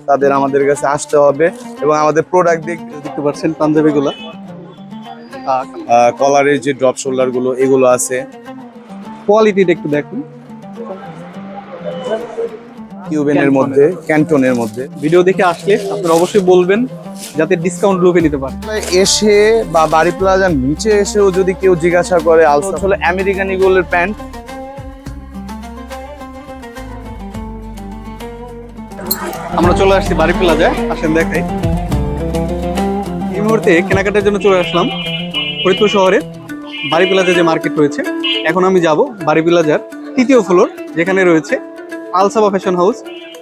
তাদের আমাদের কাছে আসতে হবে এবং আমাদের প্রোডাক্ট দেখতে পাচ্ছেন পাঞ্জাবি গুলা কলারের যে ড্রপ শোল্ডার গুলো এগুলো আছে। কোয়ালিটিটা একটু দেখুন। কিউবেনের মধ্যে, ক্যান্টনের মধ্যে। ভিডিও দেখে আসলে আপনারা অবশ্যই বলবেন যাতে ডিসকাউন্ট গ্রুপে নিতে পারেন। এসে বা বাড়ি প্লাজার নিচে এসেও যদি কেউ জিজ্ঞাসা করে আলসা হলো আমেরিকান ইগলের প্যান্ট। আমরা চলে আসছি বাড়ি প্লাজায়, আসেন দেখাই। এই মুহূর্তে কেনাকাটার জন্য চলে আসলাম ফরিদপুর শহরে বাড়ি প্লাজা যে মার্কেট রয়েছে। এখন আমি যাব বাড়ি প্লাজার 3য় ফ্লোর, যেখানে রয়েছে আলসাবা ফ্যাশন হাউস।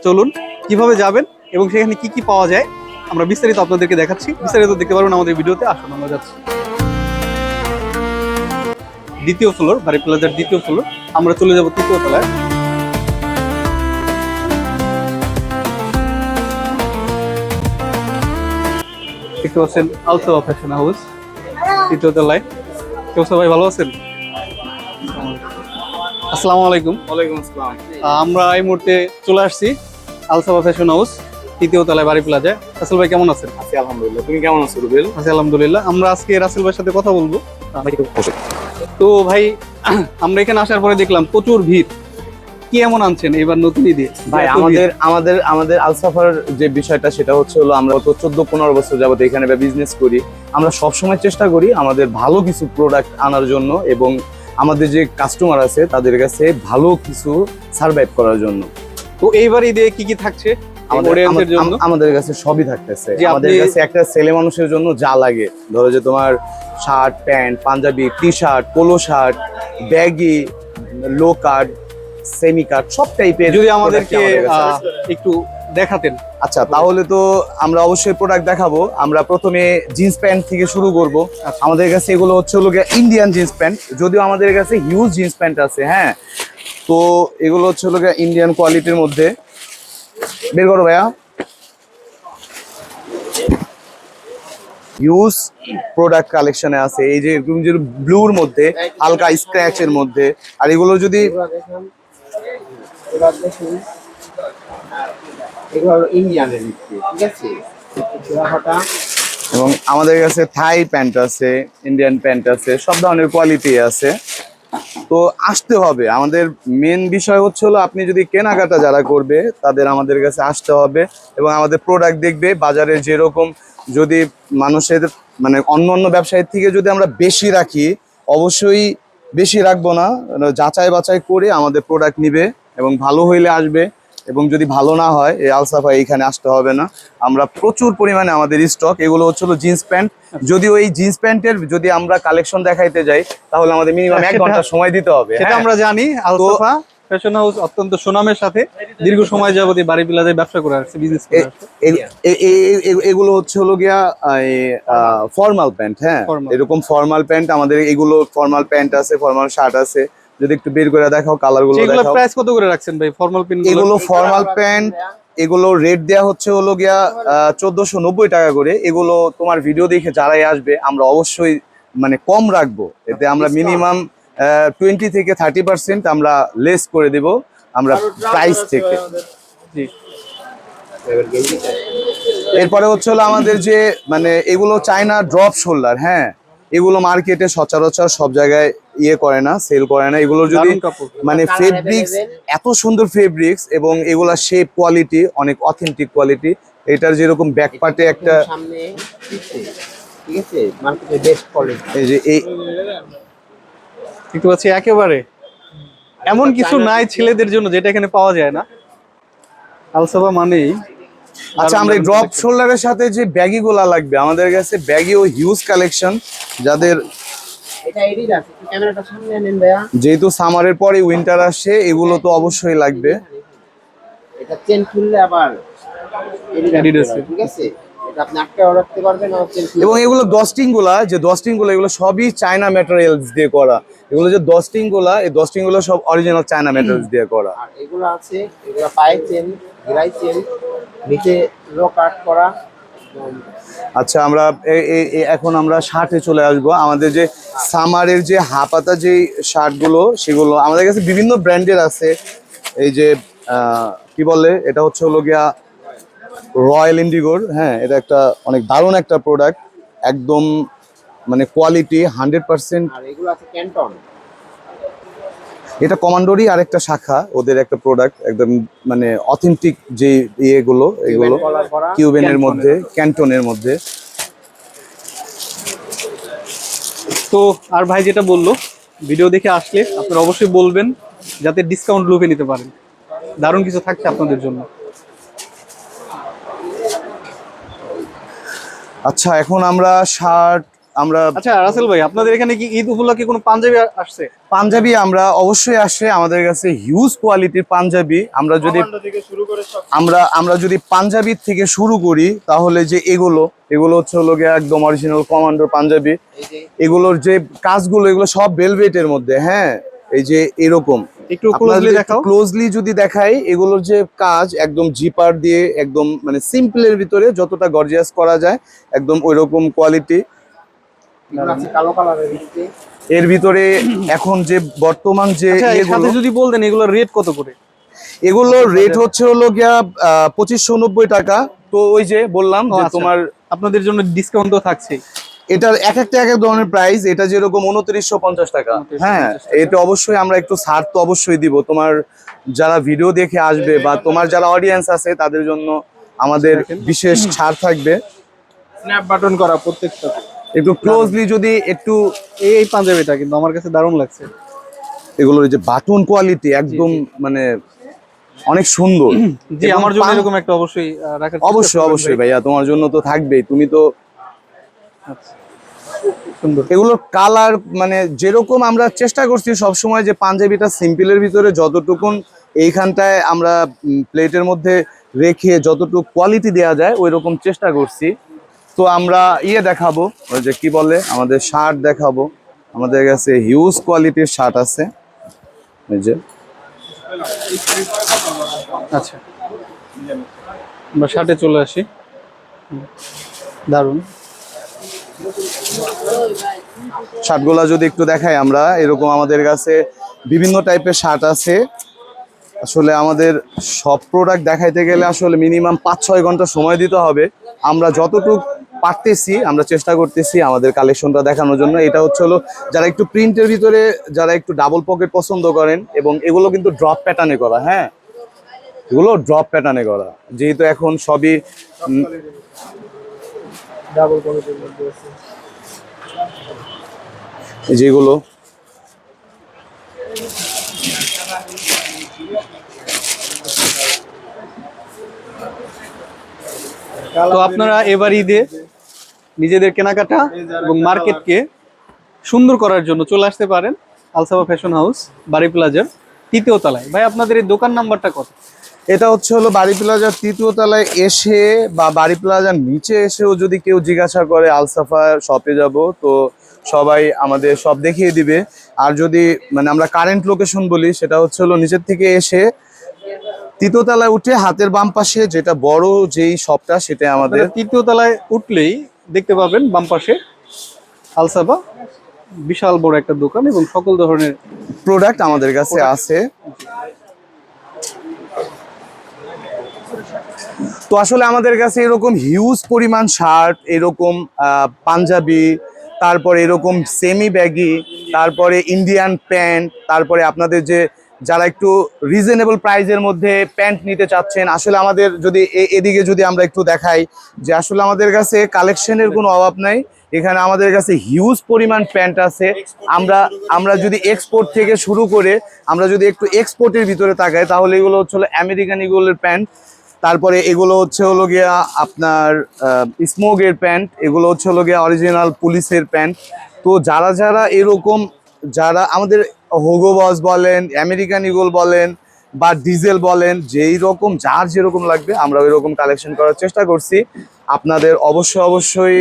চলুন কিভাবে যাবেন এবং সেখানে কি কি পাওয়া যায় আমরা বিস্তারিত আপনাদেরকে দেখাচ্ছি। বিস্তারিত দেখতে পারবেন আমাদের ভিডিওতে। আসুন আমরা যাচ্ছি 2য় ফ্লোর, বাড়ি প্লাজার 2য় ফ্লোর। আমরা চলে যাব 3য় তলায়। দেখতে পাচ্ছেন আলসাবা ফ্যাশন হাউস 3য় তলায়। কেউ সবাই ভালো আছেন? আসসালামু আলাইকুম। ওয়ালাইকুম আসসালাম। আমরা এই মুহূর্তে চলে আসছি আলসাবা ফ্যাশন হাউস 3য় তলায় বাড়ি প্লাজায়। রাসেল ভাই কেমন আছেন? আছি আলহামদুলিল্লাহ। তুমি কেমন আছো রুবেল? আছি আলহামদুলিল্লাহ। আমরা আজকে রাসেল ভাইয়ের সাথে কথা বলবো। তো ভাই, আমরা এখানে আসার পরে দেখলাম প্রচুর ভিড়। কি এমন আনছেন এবার নতুন ঈদে? ভাই আমাদের আলসাফার যে বিষয়টা সেটা হচ্ছে হলো আমরা তো 14-15 বছর যাবত এখানে বিজনেস করি। আমরা সবসময় চেষ্টা করি আমাদের ভালো কিছু প্রোডাক্ট আনার জন্য এবং আমাদের যে কাস্টমার আছে তাদের কাছে ভালো কিছু সার্ভাইভ করার জন্য। তো এইবার ঈদে কি কি থাকছে আমাদের কাছে? সবই থাকতেছে। আমাদের কাছে একটা ছেলে মানুষের জন্য যা লাগে, ধরো যে তোমার shirt, pant, panjabi, T shirt, polo shirt, baggy, low cut, semi cut, সব টাইপের। যদি আমাদেরকে একটু দেখাতেন। আচ্ছা, তাহলে তো আমরা অবশ্যই প্রোডাক্ট দেখাবো। আমরা প্রথমে জিন্স প্যান্ট থেকে শুরু করব। আমাদের কাছে এগুলো হচ্ছে হলো ইন্ডিয়ান জিন্স প্যান্ট, যদিও আমাদের কাছে হিউজ জিন্স প্যান্ট আছে। হ্যাঁ, তো এগুলো হচ্ছে হলো ইন্ডিয়ান কোয়ালিটির মধ্যে। বের করো ভাইয়া। হিউজ প্রোডাক্ট কালেকশনে আছে। এই যে ব্লুর মধ্যে, হালকা স্ক্র্যাচের মধ্যে। আর এগুলো যদি এবং আমাদের কাছে থাই প্যান্ট আছে, ইন্ডিয়ান প্যান্ট আছে, সব ধরনের কোয়ালিটি আছে। তো আসতে হবে। আমাদের মেন বিষয় হচ্ছে হলো আপনি যদি কেনাকাটা যারা করবে তাদের আমাদের কাছে আসতে হবে এবং আমাদের প্রোডাক্ট দেখবে। বাজারে যেরকম যদি মানুষের মানে অন্য ব্যবসায়ীর থেকে যদি আমরা বেশি রাখি, অবশ্যই বেশি রাখবো না, যাচাই বাছাই করে আমাদের প্রোডাক্ট নিবে এবং ভালো হইলে আসবে এবং যদি ভালো না হয় এই আলসাফা এইখানে আসতে হবে না। আমরা প্রচুর পরিমাণে আমাদের স্টক। এগুলো হচ্ছিল জিন্স প্যান্ট। যদিও এই জিন্স প্যান্টের যদি আমরা কালেকশন দেখাইতে যাই তাহলে আমাদের মিনিমাম 1 ঘন্টা সময় দিতে হবে। সেটা আমরা জানি। আলসাফা ফ্যাশন হাউস অত্যন্ত সুনামের সাথে দীর্ঘ সময় যাবত বাড়ি প্লাজায় ব্যবসা করে আসছে, বিজনেস করে আসছে। এগুলো হচ্ছে হলো গিয়া ফর্মাল প্যান্ট। হ্যাঁ, এরকম ফর্মাল প্যান্ট আমাদের। এগুলো ফর্মাল প্যান্ট আছে, ফর্মাল শার্ট আছে। যদি একটু বের করে দেখাও, কালার গুলো দেখাও। প্রাইস কত করে রাখছেন ভাই ফর্মাল প্যান্ট? এগুলো ফর্মাল প্যান্ট, এগুলো রেট দেয়া হচ্ছে হলো গিয়া 1490 টাকা করে। এগুলো তোমার ভিডিও দেখে যারাই আসবে আমরা অবশ্যই মানে কম রাখবো। এতে আমরা মিনিমাম 20 থেকে 30% আমরা লেস করে দেব আমরা প্রাইস থেকে। এরপরে হচ্ছে হলো আমাদের যে মানে এগুলো চায়না ড্রপ শোল্ডার। হ্যাঁ, এগুলো মার্কেটে সচরাচর সব জায়গায় করে না, সেল করে না। এগুলো যদি মানে ফেব্রিক্স, এত সুন্দর ফেব্রিক্স এবং এগুলা শেপ কোয়ালিটি অনেক অথেন্টিক কোয়ালিটি। এটার যেরকম ব্যাক পার্টে একটা এই যে এই দেখতে পাচ্ছি একেবারে এমন কিছু নাই ছেলেদের জন্য যেটা এখানে পাওয়া যায় না। আলসাবা মানেই। আচ্ছা, আমরা এই ড্রপ শোল্ডারের সাথে যে ব্যাগি গুলা লাগবে, আমাদের কাছে ব্যাগি ও হিউজ কালেকশন। যাদের যেহেতু সামারের পরে উইন্টার আসছে, এগুলো তো অবশ্যই লাগবে। এবং এগুলো ডস্টিং গুলা এগুলো সবই চায়না ম্যাটেরিয়ালস দিয়ে করা। এগুলো যে ডস্টিং গুলা, এই ডস্টিং গুলো সব অরিজিনাল চায়না ম্যাটেরিয়ালস দিয়ে করা। এগুলো আছে, এগুলো পায়ে চেন, গিরাই চেন, নিচে লো কাট করা। আচ্ছা, আমরা এখন আমরা শার্টে চলে আসবো। আমাদের যে সামারের যে হাফাতা যে শার্ট গুলো, সেগুলো আমাদের কাছে বিভিন্ন ব্র্যান্ডের আছে। এই যে কি বলে, এটা হচ্ছে হলো গিয়া রয়্যাল ইন্ডিগোর, হ্যাঁ এটা একটা অনেক দারুণ একটা প্রোডাক্ট, একদম মানে কোয়ালিটি 100%। আর এগুলো আছে ক্যান্টন। এটা কমান্ডোরই আরেকটা শাখা, ওদের একটা প্রোডাক্ট একদম মানে অথেন্টিক যে এগুলো কলার করা কিউবেনের মধ্যে, ক্যান্টনের মধ্যে। তো আর ভাই যেটা বললো, ভিডিও দেখে আসলে আপনারা অবশ্যই বলবেন যাতে ডিসকাউন্ট লুফে নিতে পারেন, দারুণ কিছু থাকছে আপনাদের জন্য। আচ্ছা এখন আমরা আচ্ছা রাসেল ভাই, আপনাদের এখানে কি ঈদ উপলক্ষে কোনো পাঞ্জাবি আসছে? পাঞ্জাবি আমরা অবশ্যই আসে, আমাদের কাছে হিউজ কোয়ালিটির পাঞ্জাবি। আমরা যদি পাঞ্জাবির থেকে শুরু করি তাহলে যে এগুলো হচ্ছে হলো গিয়ে একদম অরিজিনাল কমান্ডো পাঞ্জাবি। এই যে এগুলোর যে কাজগুলো এগুলো সব ভেলভেটের মধ্যে, হ্যাঁ এই যে এরকম একটু ক্লোজলি দেখাও। ক্লোজলি যদি দেখাই, এগুলোর যে কাজ একদম জিপার দিয়ে একদম মানে সিম্পলের ভিতরে যতটা গর্জিয়াস করা যায় একদম ওইরকম কোয়ালিটি। এগুলো আছে কালো কালারের ভিতরে। এর ভিতরে এখন যে বর্তমান যে আচ্ছা, এর এগুলো, সাথে যদি বলতেন এগুলোর রেট কত করে? এগুলোর রেট হচ্ছে হলো গিয়া 2590 টাকা। তো ওই যে বললাম ও যে আচ্ছা, তোমার আপনাদের জন্য ডিসকাউন্ট তো থাকছে। এটার এক একটা এক এক ধরনের প্রাইস, এটা যেরকম 2950 টাকা, 2950 হ্যাঁ টাকা। এটা অবশ্যই আমরা একটু ছাড় তো অবশ্যই দিব তোমার যারা ভিডিও দেখে আসবে বা তোমার যারা অডিয়েন্স আছে তাদের জন্য আমাদের বিশেষ ছাড় থাকবে। স্ন্যাপ বাটন করা প্রত্যেকটা। একটু ক্লোজলি যদি একটু এই পাঞ্জাবিটা কিন্তু আমার কাছে দারুণ লাগছে। এগুলোর যে বাটন কোয়ালিটি একদম মানে অনেক সুন্দর। জি, এবং আমার জন্য এরকম একটা অবশ্যই রাখার চেষ্টা অবশ্যই করবেন অবশ্যই ভাই। ভাইয়া তোমার জন্য তো থাকবেই, তুমি তো আচ্ছা, সুন্দর। এগুলোর কালার মানে যেরকম আমরা চেষ্টা করছি সব সময় যে পাঞ্জাবিটা সিম্পলের ভিতরে যতটুকুন এইখানটায় আমরা প্লেটের মধ্যে রেখে যতটুকু কোয়ালিটি দেওয়া যায় ওই রকম চেষ্টা করছি। তো আমরা দেখাবো, ওই যে কি বলে আমাদের শার্ট দেখাবো, আমাদের কাছে হিউজ কোয়ালিটির শার্ট আছে এই যে। আচ্ছা, আমরা শার্টে চলে আসি। দারুণ। শার্টগুলা যদি একটু দেখাই আমরা, এরকম আমাদের কাছে বিভিন্ন টাইপের শার্ট আছে। আসলে আমাদের সব প্রোডাক্ট দেখাইতে গেলে আসলে মিনিমাম 5-6 ঘন্টা সময় দিতে হবে। আমরা যতটুকু পারতেছি আমরা চেষ্টা করতেছি আমাদের কালেকশনটা দেখানোর জন্য। এটা হচ্ছে হলো যারা একটু প্রিন্টের ভিতরে, যারা একটু ডাবল পকেট পছন্দ করেন, এবং এগুলো কিন্তু ড্রপ প্যাটার্নে করা, হ্যাঁ এগুলো ড্রপ প্যাটার্নে করা, যেহেতু এখন সবই ডাবল কোয়ালিটির মধ্যে আছে। যেগুলো তো আপনারা এবার ঈদে নিজেদের কেনাকাটা এবং মার্কেটকে সুন্দর করার জন্য চলে আসতে পারেন আলসাফা ফ্যাশন হাউস, বাড়ি প্লাজার 3য় তলায়। ভাই আপনাদের এই দোকান নাম্বারটা কত? এটা হচ্ছে হলো বাড়ি প্লাজার 3য় তলায় এসে বা বাড়ি প্লাজার নিচে এসেও যদি কেউ জিজ্ঞাসা করে আলসাফা শপে যাব, তো সবাই আমাদের সব দেখিয়ে দিবে। আর যদি মানে আমরা কারেন্ট লোকেশন বলি, সেটা হচ্ছে হলো নিচের থেকে এসে 3য় তলায় উঠে হাতের বাম পাশে যেটা বড় যেই শপটা, সেটা আমাদের। 3য় তলায় উঠলেই দেখতে পাবেন বাম পাশে আলসাফা, বিশাল বড় একটা দোকান এবং সকল ধরনের প্রোডাক্ট আমাদের কাছে আছে। তো আসলে আমাদের কাছে এরকম হিউজ পরিমাণ শার্ট, এরকম পাঞ্জাবি, তারপরে এরকম সেমি ব্যাগি, তারপরে ইন্ডিয়ান প্যান্ট, তারপরে আপনাদের যে যারা একটু রিজনেবল প্রাইসের মধ্যে প্যান্ট নিতে চাচ্ছেন, আসলে আমাদের যদি এদিকে যদি আমরা একটু দেখাই যে আসলে আমাদের কাছে কালেকশনের কোনো অভাব নাই। এখানে আমাদের কাছে হিউজ পরিমাণ প্যান্ট আছে। আমরা যদি এক্সপোর্ট থেকে শুরু করে আমরা যদি একটু এক্সপোর্টের ভিতরে তাকাই, তাহলে এগুলো হচ্ছে হলো আমেরিকান ইগলের প্যান্ট, তারপরে এগুলো হচ্ছে হলো গিয়া আপনার স্মোকের প্যান্ট, এগুলো হচ্ছে হলো গিয়া অরিজিনাল পুলিশের প্যান্ট। তো যারা যারা এরকম, যারা আমাদের হোগো বস বলেন, আমেরিকান ইগল বলেন বা ডিজেল বলেন, যেই রকম যার যেরকম লাগবে আমরা ওই রকম কালেকশন করার চেষ্টা করছি। আপনাদের অবশ্যই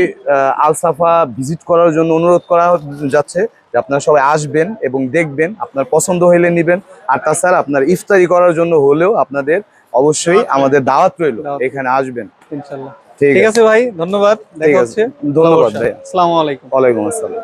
আলসাফা ভিজিট করার জন্য অনুরোধ করা যাচ্ছে যে আপনারা সবাই আসবেন এবং দেখবেন, আপনার পছন্দ হইলে নেবেন। আর তাছাড়া আপনার ইফতারি করার জন্য হলেও আপনাদের অবশ্যই আমাদের দাওয়াত রইল, এখানে আসবেন ইনশাআল্লাহ। ঠিক ঠিক আছে ভাই, ধন্যবাদ। ঠিক দেখা আছে, হচ্ছে। ধন্যবাদ ভাই। আসসালামু আলাইকুম। ওয়ালাইকুম আসসালাম।